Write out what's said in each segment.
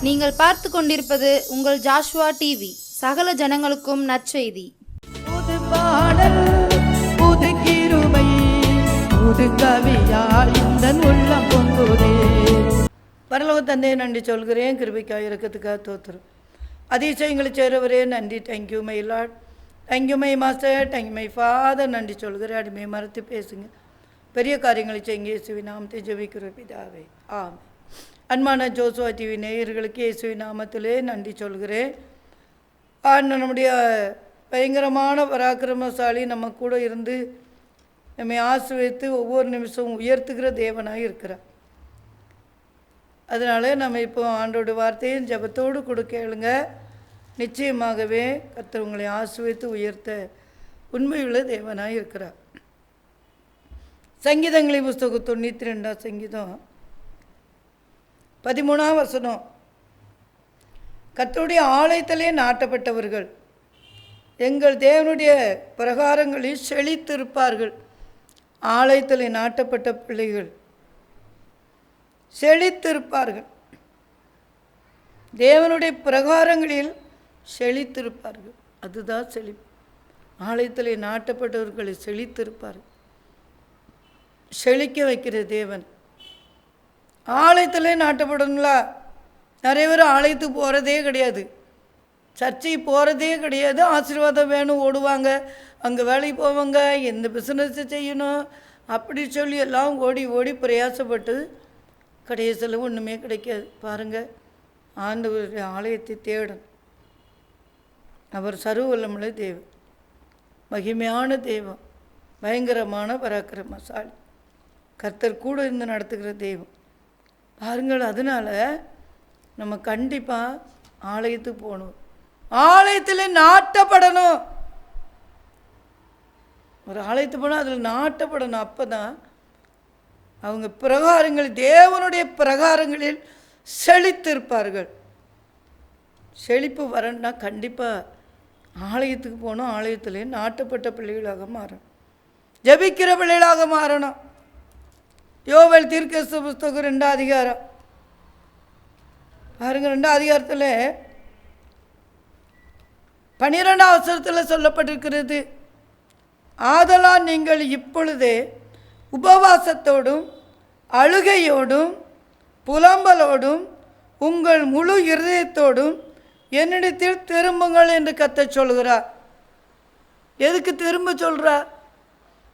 நீங்கள் பார்த்து கொண்டிருப்பது உங்கள் ஜாஷ்வா டிவி. சகல ஜனங்களுக்கும் நற்செய்தி. புது பாடல், புது கிருபை, புது கவியால் இந்த உள்ளம் பொங்குதே. பரலோக தந்தையே நன்றி சொல்கிறேன். கிருபைக்காக இறக்கத்துக்காக தோத்துரும். அதிசயங்களை சேரவரே நன்றி. Thank you my Lord, thank you my master, thank you my father. நன்றி சொல்கிறேன். அடிமையை மறத்து பேசுங்க. பெரிய காரியங்களை செய்யுங்க. இயேசுவின் நாமத்தை ஜெபிக்கிற பிதாவே, ஆமென். அன்பான ஜோசுவா டிவி நேயர்களுக்கு இயேசுவின் நாமத்திலே நன்றி சொல்கிறேன். நம்முடைய பயங்கரமான பராக்கிரமசாலி நம்ம கூட இருந்து நம்மை ஆசீர்வதித்து ஒவ்வொரு நிமிஷமும் உயர்த்துகிற தேவனாக இருக்கிறார். அதனால் நம்ம இப்போ ஆண்டோட வார்த்தையும் ஜபத்தோடு கூட கேளுங்க. நிச்சயமாகவே கர்த்தர் உங்களை ஆசீர்வதித்து உயர்த்த உண்மையுள்ள தேவனாக இருக்கிறார். சங்கீதங்களின் புஸ்தகம் 92 சங்கீதம் 13 வசனம். கர்த்தருடைய ஆலயத்திலே நாட்டப்பட்டவர்கள் எங்கள் தேவனுடைய பிரகாரங்களில் செழித்திருப்பார்கள். ஆலயத்திலே நாட்டப்பட்ட பிள்ளைகள் செழித்திருப்பார்கள். தேவனுடைய பிரகாரங்களில் செழித்திருப்பார்கள். அதுதான் செழிப்பு. ஆலயத்திலே நாட்டப்பட்டவர்களை செழித்திருப்பார்கள். செழிக்க வைக்கிற தேவன். ஆலயத்திலே நாட்டப்படணுங்களா? நிறைய பேர் ஆலயத்துக்கு போகிறதே கிடையாது, சர்ச்சைக்கு போகிறதே கிடையாது. ஆசீர்வாதம் வேணும் ஓடுவாங்க, அங்கே வேலைக்கு போவாங்க, எந்த பிஸ்னஸ் செய்யணும் அப்படி சொல்லி எல்லாம் ஓடி ஓடி பிரயாசப்பட்டு கடைசியில் ஒன்றுமே கிடைக்காது. பாருங்கள், ஆண்டவருடைய ஆலயத்தை தேடணும். அவர் சர்வ வல்லமையுள்ள தேவன், மகிமையான தெய்வம், பயங்கரமான பராக்கிரமசாலி, கர்த்தர் கூட இருந்து நடத்துகிற தெய்வம். பாருங்கள், அதனால் நம்ம கண்டிப்பாக ஆலயத்துக்கு போகணும். ஆலயத்தில் நாட்டப்படணும். ஒரு ஆலயத்துக்கு போனால் அதில் நாட்டப்படணும். அப்போ தான் அவங்க பிரகாரங்கள், தேவனுடைய பிரகாரங்களில் செழித்திருப்பார்கள். செழிப்பு வரணும்னா கண்டிப்பாக ஆலயத்துக்கு போகணும். ஆலயத்திலே நாட்டப்பட்ட பிள்ளைகளாக மாறணும், ஜெபிக்கிற பிள்ளைகளாக மாறணும். யோவேல் தீர்க்கதரிசி புஸ்தகம் 2 அதிகாரம் பாருங்கள். 2 அதிகாரத்தில் 12 வசனத்தில் சொல்லப்பட்டிருக்கிறது, ஆதலால் நீங்கள் இப்பொழுதே உபவாசத்தோடும் அழுகையோடும் புலம்பலோடும் உங்கள் முழு இருதயத்தோடும் என்னிடத்தில் திரும்புங்கள் என்று கர்த்தர் சொல்கிறார். எதுக்கு திரும்ப சொல்கிறார்?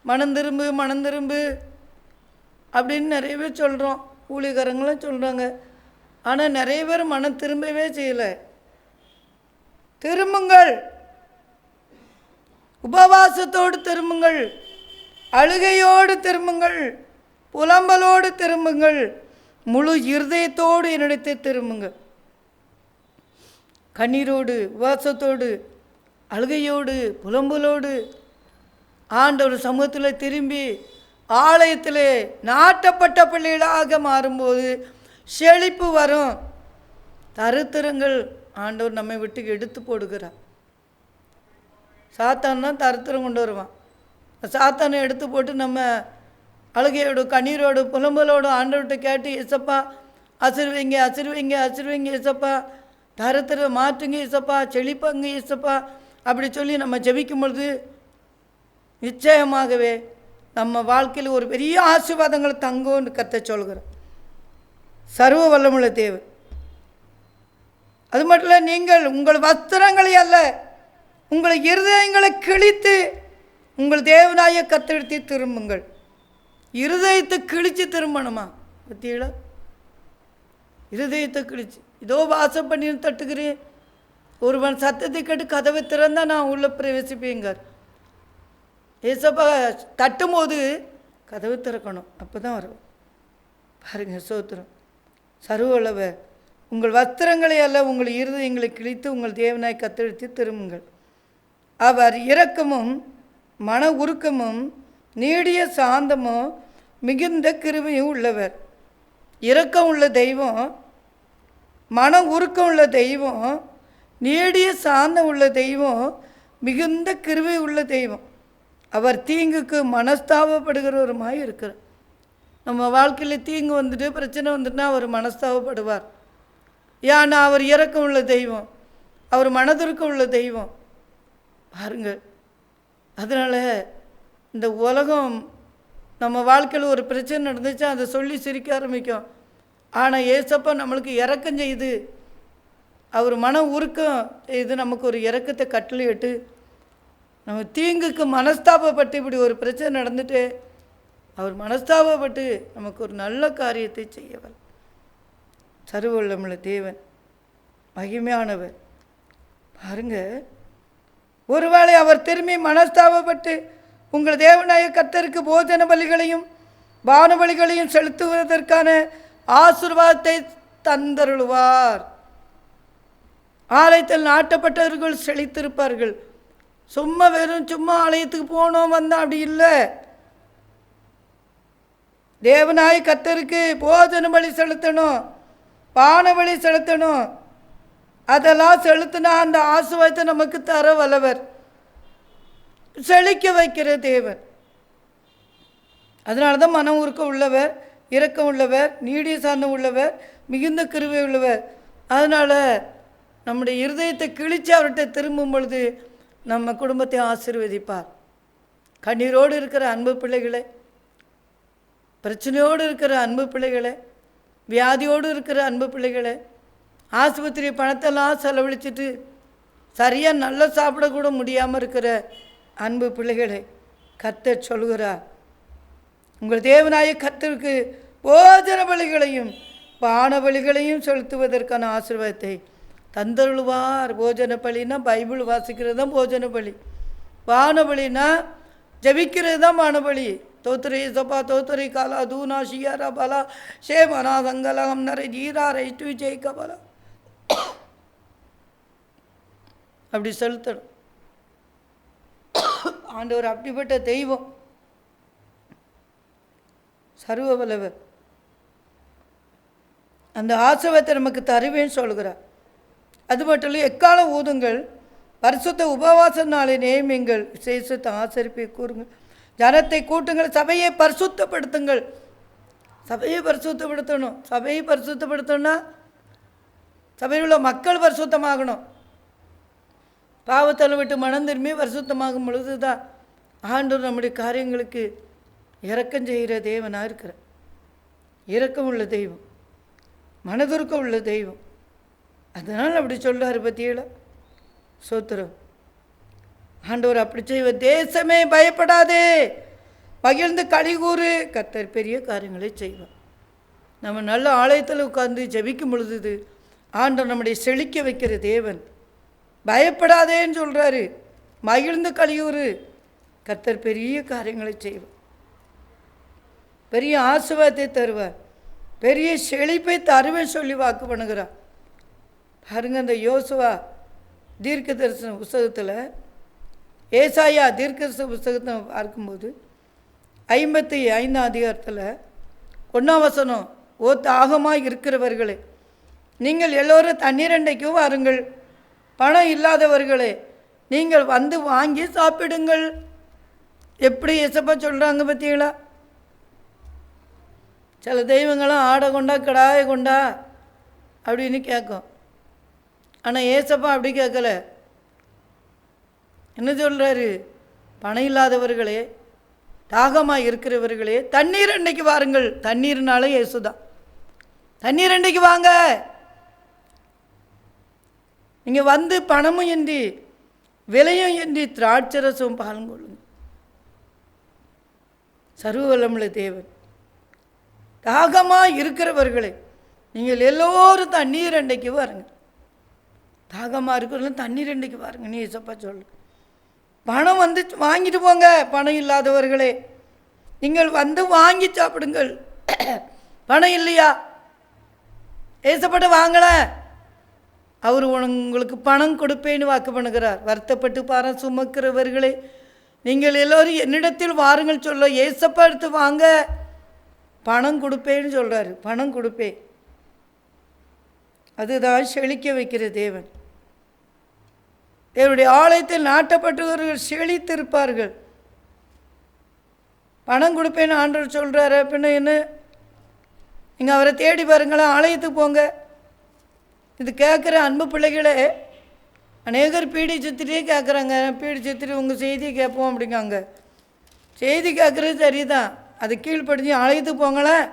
மனம் திரும்பு, மனம் திரும்பு அப்படின்னு நிறைய பேர் சொல்கிறோம், ஊழியக்காரங்களும் சொல்கிறாங்க. ஆனால் நிறைய பேர் மனம் திரும்பவே செய்யலை. திரும்புங்கள், உபவாசத்தோடு திரும்புங்கள், அழுகையோடு திரும்புங்கள், புலம்பலோடு திரும்புங்கள், முழு இருதயத்தோடு என்னிடத்தை திரும்புங்கள். கண்ணீரோடு, உபவாசத்தோடு, அழுகையோடு, புலம்பலோடு ஆண்டவர் சமூகத்தில் திரும்பி ஆலயத்தில் நாட்டப்பட்ட பிள்ளைகளாக மாறும்போது செழிப்பு வரும். தருத்திரங்கள் ஆண்டவர் நம்மை விட்டு எடுத்து போடுகிறார். சாத்தான் தான் தருத்திரம் கொண்டு வருவான். சாத்தானை எடுத்து போட்டு நம்ம அழுகையோடு கண்ணீரோடு புலம்பலோடு ஆண்டவர்கிட்ட கேட்டு, இசப்பா ஆசீர்வதிங்க, ஆசீர்வதிங்க, ஆசீர்வதிங்க இசப்பா, தருத்திர மாற்றுங்க இசப்பா, செழிப்பங்க இசப்பா அப்படி சொல்லி நம்ம ஜெபிக்கும் பொழுது நிச்சயமாகவே நம்ம வாழ்க்கையில் ஒரு பெரிய ஆசீர்வாதங்களை தங்கும்னு கர்த்தர் சொல்கிறோம். சர்வ வல்லமுள்ள தேவன். அது மட்டும் இல்லை, நீங்கள் உங்கள் வஸ்திரங்களை அல்ல, உங்கள் இருதயங்களை கிழித்து உங்கள் தேவனாய கர்த்தரிடத்தை திரும்புங்கள். இருதயத்தை கிழித்து திரும்பணுமா? பத்தியில இருதயத்தை கிழிச்சு, இதோ வாசம் பண்ணி தட்டுகிறேன், ஒருவன் சத்தத்தை கேட்டு கதவை திறந்தால் நான் உள்ளே பிரவேசிப்பேங்கார். ஏசப்பா தட்டும்போது கதவு திறக்கணும், அப்போ தான் வரும். பாருங்கள், சோத்திரம். சர்வவல்லவர். உங்கள் வஸ்திரங்களை அல்ல, உங்கள் இருதயங்களை கிழித்து உங்கள் தேவனாய் கத்தெடுத்து திரும்புங்கள். அவர் இரக்கமும் மன உருக்கமும் நீடிய சாந்தமும் மிகுந்த கிருபையும் உள்ளவர். இரக்கம் உள்ள தெய்வம், மன உருக்கம் உள்ள தெய்வம், நீடிய சாந்தம் உள்ள தெய்வம், மிகுந்த கிருபை உள்ள தெய்வம். அவர் தீங்குக்கு மனஸ்தாபப்படுகிறவருமாய் இருக்கிறார். நம்ம வாழ்க்கையில் தீங்கு வந்துட்டு பிரச்சனை வந்துட்டுனா அவர் மனஸ்தாபப்படுவார். ஏன்னா அவர் இரக்கம் உள்ள தெய்வம், அவர் மனதிற்கு உள்ள தெய்வம். பாருங்கள், அதனால் இந்த உலகம் நம்ம வாழ்க்கையில் ஒரு பிரச்சனை நடந்துச்சு அதை சொல்லி சிரிக்க ஆரம்பிக்கும். ஆனால் ஏசப்பா நம்மளுக்கு இரக்கம் செய்து, அவர் மன உருக்கம் செய்து நமக்கு ஒரு இரக்கத்தை கட்டளையிட்டு, நம்ம தீங்குக்கு மனஸ்தாபப்பட்டு இப்படி ஒரு பிரச்சனை நடந்துட்டு அவர் மனஸ்தாபப்பட்டு நமக்கு ஒரு நல்ல காரியத்தை செய்யவர். சர்வவல்லமையுள்ள தேவன், மகிமையானவர். பாருங்க, ஒருவேளை அவர் திரும்பி மனஸ்தாபப்பட்டு உங்கள் தேவனாய கர்த்தருக்கு போஜன பலிகளையும் பான பலிகளையும் செலுத்துவதற்கான ஆசீர்வாதத்தை தந்தருள்வார். ஆலயத்தில் நாட்டப்பட்டவர்கள் செழித்திருப்பார்கள். சும்மா ஆலயத்துக்கு போனோம் வந்தோம் அப்படி இல்லை. தேவனாய கர்த்தருக்கு போஜன பலி செலுத்தணும், பான பலி செலுத்தணும். அதெல்லாம் செலுத்தினா அந்த ஆசீர்வாதத்தை நமக்கு தர வல்லவர், செழிக்க வைக்கிற தேவன். அதனால தான் மனம் உருக்க உள்ளவர், இரக்கம் உள்ளவர், நீடிய சார்ந்தம் உள்ளவர், மிகுந்த கிருபை உள்ளவர். அதனால் நம்முடைய இருதயத்தை கிழித்து அவர்கிட்ட திரும்பும் பொழுது நம்ம குடும்பத்தை ஆசீர்வதிப்பார். கண்ணீரோடு இருக்கிற அன்பு பிள்ளைகளை, பிரச்சனையோடு இருக்கிற அன்பு பிள்ளைகளை, வியாதியோடு இருக்கிற அன்பு பிள்ளைகளை, ஆஸ்பத்திரி பணத்தெல்லாம் செலவழிச்சிட்டு சரியாக நல்லா சாப்பிடக்கூட முடியாமல் இருக்கிற அன்பு பிள்ளைகளை கர்த்தர் சொல்கிறார், உங்கள் தேவனாய கர்த்தருக்கு போஜன பலிகளையும் பான பலிகளையும் செலுத்துவதற்கான ஆசீர்வாதத்தை தந்தருள்வார். போஜன பலினா பைபிள் வாசிக்கிறது தான் போஜன பலி. பான பலினா ஜபிக்கிறது தான் பான பலி. தோத்திரி சபா தோத்திரி காலா தூனா ஷியாரா பலா ஷே மனா சங்கலம் நரை ஜீரா ரைட்டு ஜெயிக்க பலா அப்படி செலுத்தணும். ஆண்டவர் அப்படிப்பட்ட தெய்வம், சர்வ வல்லவர். அந்த ஆசீர்வாதத்தை நமக்கு தருவேன்னு சொல்கிறார். அது மட்டும் இல்லை, எக்காலம் ஊதுங்கள், பரிசுத்த உபவாச நாளை நியமியுங்கள், விசேஷத்தை ஆசரிப்பை கூறுங்கள், ஜனத்தை கூட்டுங்கள், சபையை பரிசுத்தப்படுத்துங்கள். சபையை பரிசுத்தப்படுத்தணும். சபையை பரிசுத்தப்படுத்தணும்னா சபையில் உள்ள மக்கள் பரிசுத்தமாகணும். பாவத்தலை விட்டு மனம் திரும்பி பரிசுத்தமாகும் பொழுது தான் ஆண்டவர் நம்முடைய காரியங்களுக்கு இரக்கம் செய்கிற தேவனாக இருக்கிறார். இரக்கம் உள்ள தெய்வம், மனதுருக்கம் உள்ள தெய்வம். அதனால் அப்படி சொல்கிறார். பத்தியில சோத்திரம். ஆண்டவர் அப்படி செய்வ. தேசமே பயப்படாதே, மகிழ்ந்து களிகூறு, கர்த்தர் பெரிய காரியங்களை செய்வார். நம்ம நல்ல ஆலயத்தில் உட்கார்ந்து ஜெபிக்கும் பொழுது ஆண்டவர் நம்முடைய செழிக்க வைக்கிற தேவன். பயப்படாதேன்னு சொல்கிறாரு, மகிழ்ந்து களிகூறு, கர்த்தர் பெரிய காரியங்களை செய்வார், பெரிய ஆசீர்வாதத்தை தருவார், பெரிய செழிப்பை தருவேன் சொல்லி வாக்கு பண்ணுகிறார். பாருங்க, அந்த யோசுவா தீர்க்க தரிசன புஸ்தகத்தில், ஏசாயா தீர்க்க தரிசன புஸ்தகத்தை பார்க்கும்போது 55ஆம் அதிகாரத்தில் 1ஆம் வசனம், ஓ தாகமாக இருக்கிறவர்களே, நீங்கள் எல்லோரும் தண்ணீர் அண்டைக்கு வாருங்கள், பணம் இல்லாதவர்களே நீங்கள் வந்து வாங்கி சாப்பிடுங்கள். எப்படி ஏசப்பா சொல்கிறாங்க பார்த்தீங்களா? சில தெய்வங்களாம் ஆடை கொண்டா கிடாய கொண்டா அப்படின்னு கேட்கும். ஆனால் ஏசப்பா அப்படி கேட்கல. என்ன சொல்கிறாரு? பணம் இல்லாதவர்களே, தாகமாக இருக்கிறவர்களே, தண்ணீர் அண்டைக்கு வாருங்கள். தண்ணீர்னால இயேசுதான். தண்ணீர் அண்டைக்கு வாங்க. நீங்கள் வந்து பணமும் இன்றி விலையும் இன்றி திராட்சரசம் பாலும் கொள்ளுங்க. சர்வ வல்லமையுள்ள தேவன். தாகமாக இருக்கிறவர்களே நீங்கள் எல்லோரும் தண்ணீர் அண்டைக்கு வாருங்க. தாகமாக இருக்கிறவங்களும் தண்ணீர் அண்டைக்கு வாருங்க நீ ஏசப்பா சொல்லு. பணம் வந்து வாங்கிட்டு போங்க. பணம் இல்லாதவர்களே நீங்கள் வந்து வாங்கி சாப்பிடுங்கள். பணம் இல்லையா? ஏசப்பட்ட வாங்கல, அவர் உங்களுக்கு பணம் கொடுப்பேன்னு வாக்கு பண்ணுகிறார். வருத்தப்பட்டு பாரம் சுமக்கிறவர்களே நீங்கள் எல்லோரும் என்னிடத்தில் வாருங்கள் சொல்ல, ஏசப்பா எடுத்து வாங்க, பணம் கொடுப்பேன்னு சொல்கிறாரு. பணம் கொடுப்பேன். அதுதான் செழிக்க வைக்கிற தேவன். தேவனுடைய ஆலயத்தில் நாட்டப்பட்டவர்கள் செழித்திருப்பார்கள். பணம் கொடுப்பேன்னு ஆண்டவர் சொல்கிறாரு. பின்ன என்ன? நீங்கள் அவரை தேடி பாருங்களேன், ஆலயத்துக்கு போங்க. இது கேட்குற அன்பு பிள்ளைகளே, அநேகர் பீடி சுத்திட்டே கேட்குறாங்க, பீடி சுத்திட்டு உங்கள் செய்தியை கேட்போம் அப்படிங்காங்க. செய்தி கேட்குறது சரிதான், அது கீழ்ப்படிஞ்சு ஆலயத்துக்கு போங்களேன்.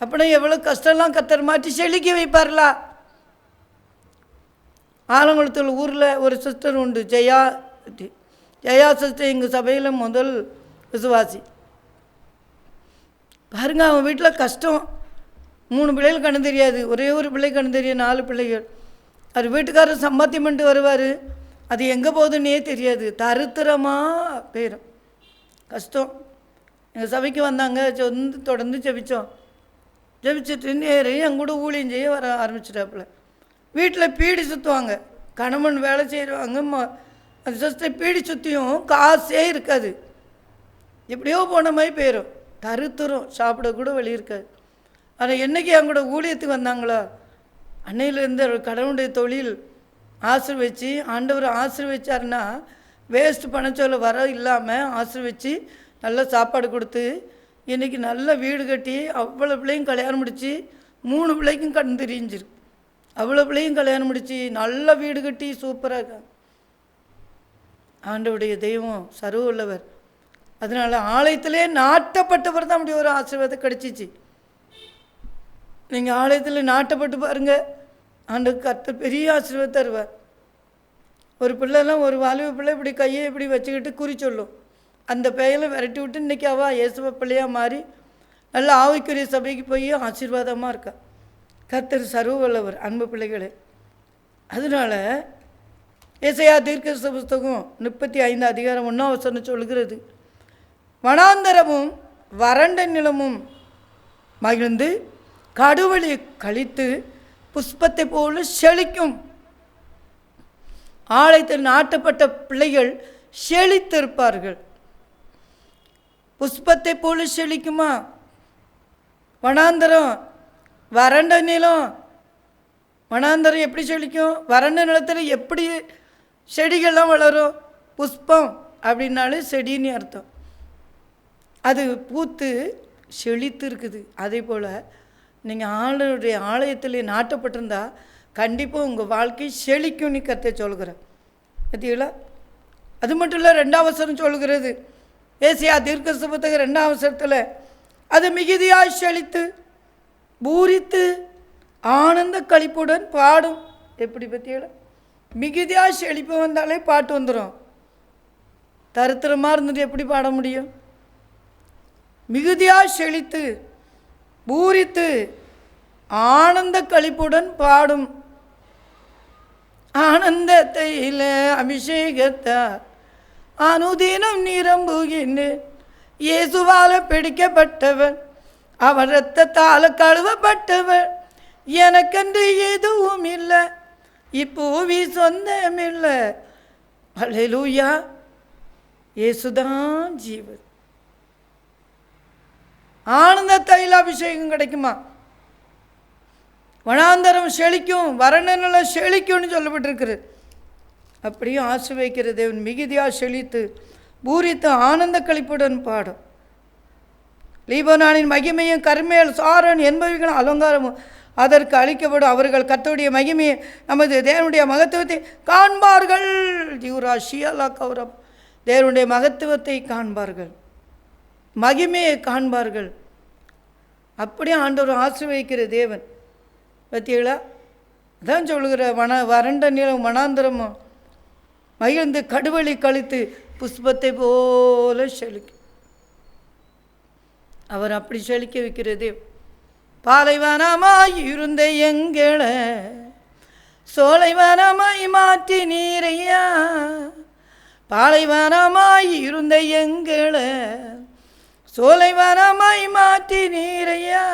அப்படின்னா எவ்வளோ கஷ்டம்லாம் கத்தர் மாற்றி செழிக்க வைப்பார்லா. ஆலங்குளத்தூர் ஊரில் ஒரு சிஸ்டர் உண்டு, ஜெயா சிஸ்டர். எங்கள் சபையில் முதல் விசுவாசி. பாருங்க, அவன் வீட்டில் கஷ்டம். 3 பிள்ளைகள் கண்ணு தெரியாது, ஒரே ஒரு பிள்ளை கண்ணு தெரியும், 4 பிள்ளைகள். அது வீட்டுக்காரர் சம்பாத்தியம் பண்ணிட்டு வருவார், அது எங்கே போகுதுன்னே தெரியாது, தரித்திரமாக போயிடும். கஷ்டம். எங்கள் சபைக்கு வந்தாங்க, தொடர்ந்து ஜெபிச்சுட்டு நேரையும் என் கூட ஊழியம் செய்ய வர ஆரம்பிச்சிட்டாப்புல. வீட்டில் பீடி சுற்றுவாங்க, கணவன் வேலை செய்கிறவாங்க. அது சிஸ்டர் பீடி சுற்றியும் காசே இருக்காது, எப்படியோ போன மாதிரி போயிடும், தருத்துரும், சாப்பிட கூட வழி இருக்காது. ஆனால் என்றைக்கு என் கூட ஊழியத்துக்கு வந்தாங்களோ அன்னையிலேருந்து கடவுளுடைய தொழில் ஆசீர்வச்சு, ஆண்டவர் ஆசீர்வச்சாருன்னா வேஸ்ட் பண்ண சொல்ல வர இல்லாமல் ஆசீர்வச்சு நல்லா சாப்பாடு கொடுத்து இன்றைக்கி நல்ல வீடு கட்டி அவ்வளோ பிள்ளையும் கல்யாணம் முடித்து 3 பிள்ளைக்கும் கண் தெரிஞ்சிருக்கு. அவ்வளோ பிள்ளையும் கல்யாணம் முடித்து நல்ல வீடு கட்டி சூப்பராக இருக்காங்க. ஆண்டவருடைய தெய்வம் சர்வ உள்ளவர். அதனால் ஆலயத்திலே நாட்டப்பட்டவர் தான் அப்படி ஒரு ஆசீர்வாதம் கிடச்சிச்சு. நீங்கள் ஆலயத்தில் நாட்டப்பட்டு பாருங்கள், ஆண்டவர் கர்த்தர் பெரிய ஆசீர்வாதம் தருவார். ஒரு பிள்ளைலாம், ஒரு வாலிப பிள்ளை இப்படி கையை இப்படி வச்சுக்கிட்டு குறி சொல்லும், அந்த பெயரை விரட்டி விட்டு இன்றைக்கி அவள் இயேசுவ பிள்ளையாக மாறி நல்ல ஆவிக்குரிய சபைக்கு போய் ஆசீர்வாதமாக இருக்கா. கர்த்தர் சர்வ வல்லவர் அன்பு பிள்ளைகளே. அதனால் ஏசாயா தீர்க்கதரிசி புஸ்தகம் 35 அதிகாரம் 1ஆம் வசனம் சொல்கிறது, வனாந்தரமும் வறண்ட நிலமும் மகிழ்ந்து கடுவழி கழித்து புஷ்பத்தை போல செழிக்கும். ஆலயத்தில் நாட்டப்பட்ட பிள்ளைகள் செழித்திருப்பார்கள். புஷ்பத்தை போல செழிக்குமா? வனாந்தரம் வறண்ட நிலம், வனாந்தரம் எப்படி செழிக்கும்? வறண்ட நிலத்தில் எப்படி செடிகள்லாம் வளரும்? புஷ்பம் அப்படின்னாலே செடின்னு அர்த்தம். அது பூத்து செழித்து இருக்குது. அதே போல் நீங்கள் ஆளுடைய ஆலயத்தில் நாட்டப்பட்டிருந்தா கண்டிப்பாக உங்கள் வாழ்க்கை செழிக்கும்னு கர்த்தர் சொல்கிறேன். பார்த்தீங்களா? அது மட்டும் இல்லை, 2ஆம் வசனம் சொல்கிறது, ஏசாயா தீர்க்கதரிசி புத்தகம் 2ஆம் வசனத்தில், அது மிகுதியாய் செழித்து பூரித்து ஆனந்த களிப்புடன் பாடும். எப்படி பார்த்தீங்களா? மிகுதியாக செழிப்பு வந்தாலே பாட்டு வந்துடும். தரித்திரமாக இருந்துட்டு எப்படி பாட முடியும்? மிகுதியாக செழித்து பூரித்து ஆனந்த களிப்புடன் பாடும். ஆனந்தத்தையில் அபிஷேகத்தார் அனுதினம் நிரம்புகின்றேன். இயேசுவால பிடிக்கப்பட்டவன், அவர் இரத்தத்தால் கழுவப்பட்டவன். எனக்கென்று எதுவும் இல்லை, இப்பூவி சொந்தமில்லை. அல்லேலூயா, இயேசுதான் ஜீவன். ஆனந்த தைல அபிஷேகம் கிடைக்குமா? வனாந்தரம் செழிக்கும், வறண்ட நிலம் செழிக்கும்னு சொல்லப்பட்டிருக்கிறது. அப்படியும் ஆசீர்வதிக்கிற தேவன் மிகுதியாக செழித்து பூரித்து ஆனந்த களிப்புடன் பாடும். லீபனானின் மகிமையும் கர்மேல் சாரோன் என்பவைகளும் அலங்காரமும் அதற்கு அளிக்கப்படும். அவர்கள் கர்த்தருடைய மகிமையை, நமது தேவனுடைய மகத்துவத்தை காண்பார்கள். ஜீவரா ஷியலா கௌரம், தேவனுடைய மகத்துவத்தை காண்பார்கள், மகிமையை காண்பார்கள். அப்படியே ஆண்டவர் ஆசீர்வதிக்கிற தேவன். பார்த்தீங்களா? அதான் சொல்லுகிற வறண்ட நிலம் வனாந்தரமும் மகிழ்ந்து கடுவழி கழித்து புஷ்பத்தை போல செழிக்கும். அவர் அப்படி செழிக்க வைக்கிறது. பாலைவனமாய் இருந்த எங்களை சோலைவனமாய் மாற்றி நீரையா. பாலைவனமாய் இருந்த எங்களை சோலைவனமாய் மாற்றி நீரையா.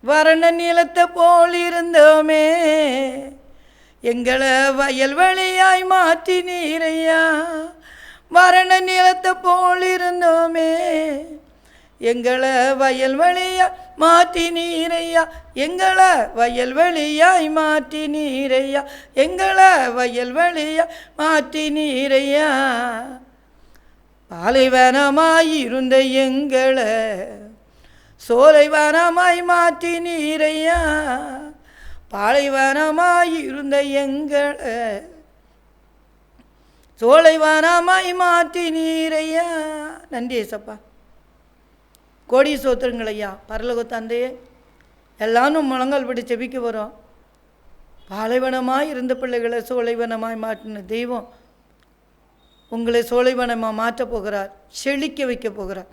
வறண்ட நிலத்தை போல் இருந்தோமே, எங்களை வயல்வெளியாய் மாற்றி நீரையா. வறண்ட நிலத்தை போல் இருந்தோமே, எங்களை வயல்வெளியாய் மாற்றி நீரையா. எங்களை வயல்வெளியாய் மாற்றி நீரையா. எங்களை வயல்வெளியாய் மாற்றி நீரையா. பாலைவனமாய் இருந்த எங்களை சோலைவனமாய் மாற்றி நீரையா, பாலைவனமாய் இருந்த எங்களை சோலைவனமாய் மாற்றி நீரையா. நன்றி ஏசப்பா. கோடி சோத்திரங்கள் ஐயா. பரலோக தந்தையே, எல்லாரும் முழங்கால் படி செபிக்க வரோம். பாலைவனமாய் இருந்த பிள்ளைகளை சோலைவனமாய் மாற்றின தெய்வம் உங்களை சோலைவனமாக மாற்றப் போகிறார், செழிக்க வைக்க போகிறார்.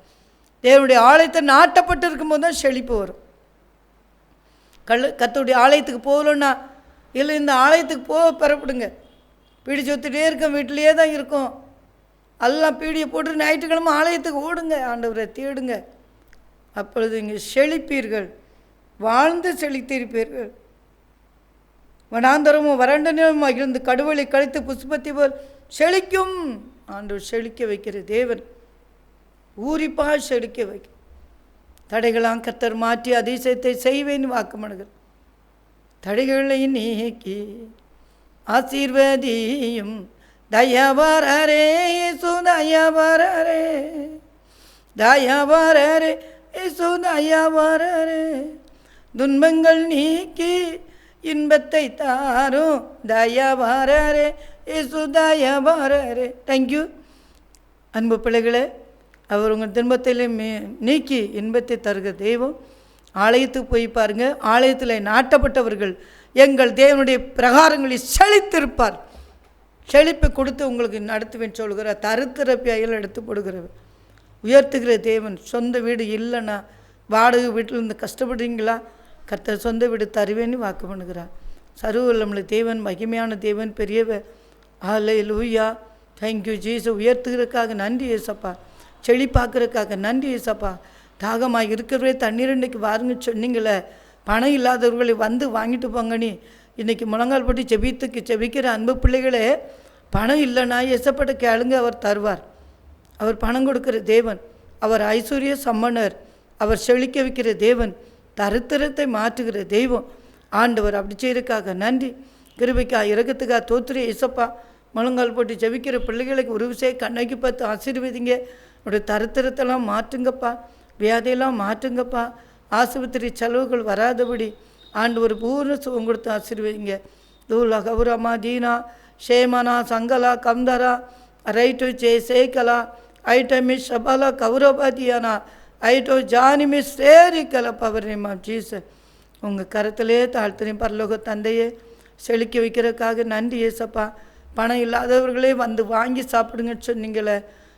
தேவனுடைய ஆலயத்தை நாட்டப்பட்டு இருக்கும்போது தான் செழிப்பு வரும். கர்த்தருடைய ஆலயத்துக்கு போகலன்னா, இல்லை இந்த ஆலயத்துக்கு பெறப்படுங்க, பீடி சொத்துட்டே இருக்கோம், வீட்டிலையே தான் இருக்கும், எல்லாம் பீடியை போட்டு ஞாயிற்றுக்கிழமை ஆலயத்துக்கு ஓடுங்க, ஆண்டவரை தேடுங்க. அப்பொழுது இங்கே செழிப்பீர்கள், வாழ்ந்து செழித்திருப்பீர்கள். வனாந்தரமும் வறண்ட நிலமும் இருந்து கடுவலை கழித்து புஷ்பத்தி போல் செழிக்கும். ஆண்டவர் செழிக்க வைக்கிற தேவன், ஊறிப்பால் செழிக்க வைக்க. தடைகளாம் கர்த்தர் மாற்றி அதிசயத்தை செய்வேன் வாக்குமனுகள். தடைகளை நீக்கி ஆசீர்வதியும் தயவரே சுதயவரே, தயவரே சுதயவரே, துன்பங்கள் நீக்கி இன்பத்தை தாரும் தயவரே சுதயவரே. தேங்க்யூ அன்பு பிள்ளைகளே. அவர் உங்கள் துன்பத்தில் நீக்கி இன்பத்தை தருகிற தெய்வம். ஆலயத்துக்கு போய் பாருங்கள், ஆலயத்தில் நாட்டப்பட்டவர்கள் எங்கள் தேவனுடைய பிரகாரங்களில் செழித்திருப்பார். செழிப்பை கொடுத்து உங்களுக்கு நடத்துவேன் சொல்கிற தருத்திரப்பியாயில் எடுத்து போடுகிறவர், உயர்த்துகிற தேவன். சொந்த வீடு இல்லைன்னா, வாடகை வீட்டில் இருந்து கஷ்டப்படுறீங்களா, கர்த்தர் சொந்த வீடு தருவேன்னு வாக்கு பண்ணுகிறார். சர்வவல்லமை தேவன், மகிமையான தேவன், பெரியவர். ஹல்லேலூயா. Thank you Jesus. உயர்த்துகிறதுக்காக நன்றி ஏசப்பா. செழிப்பாக்குறதுக்காக நன்றி ஏசப்பா. தாகமாக இருக்கிறவரே தண்ணீர் இன்றைக்கு வாருங்க சொன்னீங்களே, பணம் இல்லாதவர்களை வந்து வாங்கிட்டு போங்கன்னு இன்றைக்கி முழங்கால் போட்டு செபிக்கிற அன்பு பிள்ளைகளே, பணம் இல்லைன்னா ஏசப்பட்ட கேளுங்க, அவர் தருவார். அவர் பணம் கொடுக்கிற தேவன், அவர் ஐஸ்வர்ய சம்மனர், அவர் செழிக்க வைக்கிற தேவன், தரித்திரத்தை மாற்றுகிற தெய்வம். ஆண்டவர் அப்படி செய்யறதுக்காக நன்றி. கிருபைக்கா இரக்கத்துக்காக தோத்துரு ஏசப்பா. முழங்கால் போட்டு ஜெபிக்கிற பிள்ளைகளுக்கு ஒரு விஷயம் கண்ணகி பார்த்து ஆசீர்வதிங்க. அவருடைய தரித்திரத்தெல்லாம் மாற்றுங்கப்பா, வியாதியெல்லாம் மாற்றுங்கப்பா. ஆஸ்பத்திரி செலவுகள் வராதபடி ஆண்டவர் பூர்ண சுகம் கொடுத்து ஆசீர்வதிங்க. தூலா கௌரமா தீனா ஷேமனா சங்கலா கம்தரா ரைட்டு ஜே சேகலா ஐட்டமி ஷபலா கௌரபாதியானா ஐட்டோ ஜானிமி சேரிக்கல பவர் நேம் ஆஃப் ஜீசஸ். உங்கள் கருத்திலே தாழ்த்தினேன் பரலோக தந்தையே. செழிக்க வைக்கிறதுக்காக நன்றி ஏசப்பா. பணம் இல்லாதவர்களே வந்து வாங்கி சாப்பிடுங்கன்னு சொன்னீங்களே,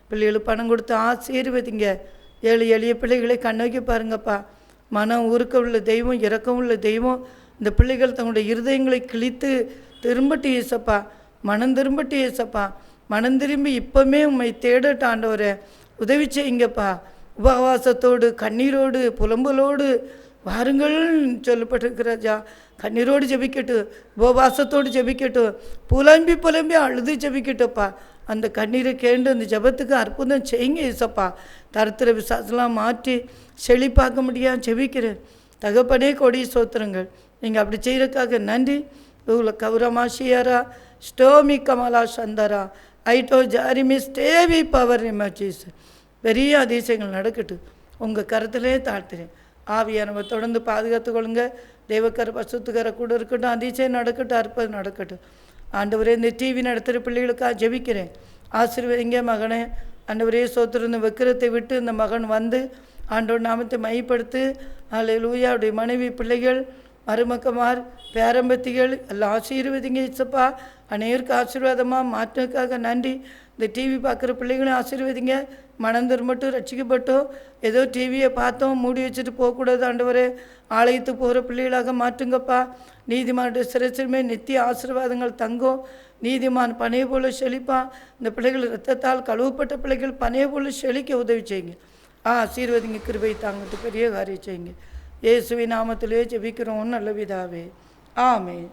பிள்ளைகளுக்கு பணம் கொடுத்து ஆசீர்வதிங்க. ஏழு எளிய பிள்ளைகளை கண்ணோக்கி பாருங்கப்பா. மனம் உருக்க உள்ள தெய்வம், இரக்கம் உள்ள தெய்வம். இந்த பிள்ளைகள் தங்களுடைய இருதயங்களை கிழித்து திரும்பட்டு ஏசப்பா, மனம் திரும்பட்டு ஏசப்பா. மனம் திரும்பி இப்போமே உண்மை தேடட்டு ஆண்டவரே, உதவி செய்யுங்கப்பா. உபவாசத்தோடு கண்ணீரோடு புலம்பலோடு வாருங்கள் சொல்லப்பட்டிருக்கிறாஜா. கண்ணீரோடு ஜெபிக்கட்டும், உபவாசத்தோடு ஜெபிக்கட்டும், புலம்பி அழுது ஜெபிக்கட்டும்ப்பா. அந்த கண்ணீரை கேண்டு அந்த ஜெபத்துக்கு அற்புதம் செய்யுங்க ஏசப்பா. தரித்திர விசாசெல்லாம் மாற்றி செழிப்பாக்க முடியாது ஜெபிக்கிறேன் தகப்பனே. கொடி சோத்திரங்கள். நீங்கள் அப்படி செய்கிறதுக்காக நன்றி. கௌரமாஷியாரா ஸ்டோமி கமலா சந்தரா ஐட்டோ ஜாரிமி ஸ்டேவி பவர் எமர்ஜிஸ். பெரிய அதிசயங்கள் நடக்கட்டும். உங்கள் கருத்திலே தாழ்த்துறேன். ஆவியானவர் தொடர்ந்து பாதுகாத்து கொள்ளுங்க. தேவக்கர பசுத்துக்கரை கூட இருக்கட்டும். அதிசயம் நடக்கட்டும், அற்புதம் நடக்கட்டும். ஆண்டவரே, இந்த டிவி நடத்துகிற பிள்ளைகளுக்காக ஜெபிக்கிறேன். ஆசீர்வதிங்க மகனே. ஆண்டவரே சோத்திரம் விக்கிரத்தை விட்டு இந்த மகன் வந்து ஆண்டவர் நாமத்தை மையப்படுத்து. அல்லேலூயா. அவருடைய மனைவி, பிள்ளைகள், மருமக்கமார், பேரம்பத்திகள் எல்லாம் ஆசீர்வதிங்க இசப்பா. அநேருக்கு ஆசீர்வாதமாக மாற்றினதுக்காக நன்றி. இந்த டிவி பார்க்குற பிள்ளைகளும் ஆசீர்வதிங்க. மனம் திரும்பட்டும், ரட்சிக்கப்பட்டோம். ஏதோ டிவியை பார்த்தோம் மூடி வச்சுட்டு போகக்கூடாது ஆண்டவரே. ஆலயத்துக்கு போகிற பிள்ளைகளாக மாற்றுங்கப்பா. நீதிமானுடைய சிறைச்சிலுமே நித்திய ஆசீர்வாதங்கள் தங்கும். நீதிமான் பனையை போல செழிப்பான். இந்த பிள்ளைகள் இரத்தத்தால் கழுவப்பட்ட பிள்ளைகள் பனையை போல செழிக்க உதவி செய்யுங்க. ஆசீர்வதிங்க, கிருபை தாங்கிட்டு பெரிய காரியம் செய்யுங்க. இயேசுவின் நாமத்திலே ஜெபிக்கிறோம் நல்ல பிதாவே. ஆமென்.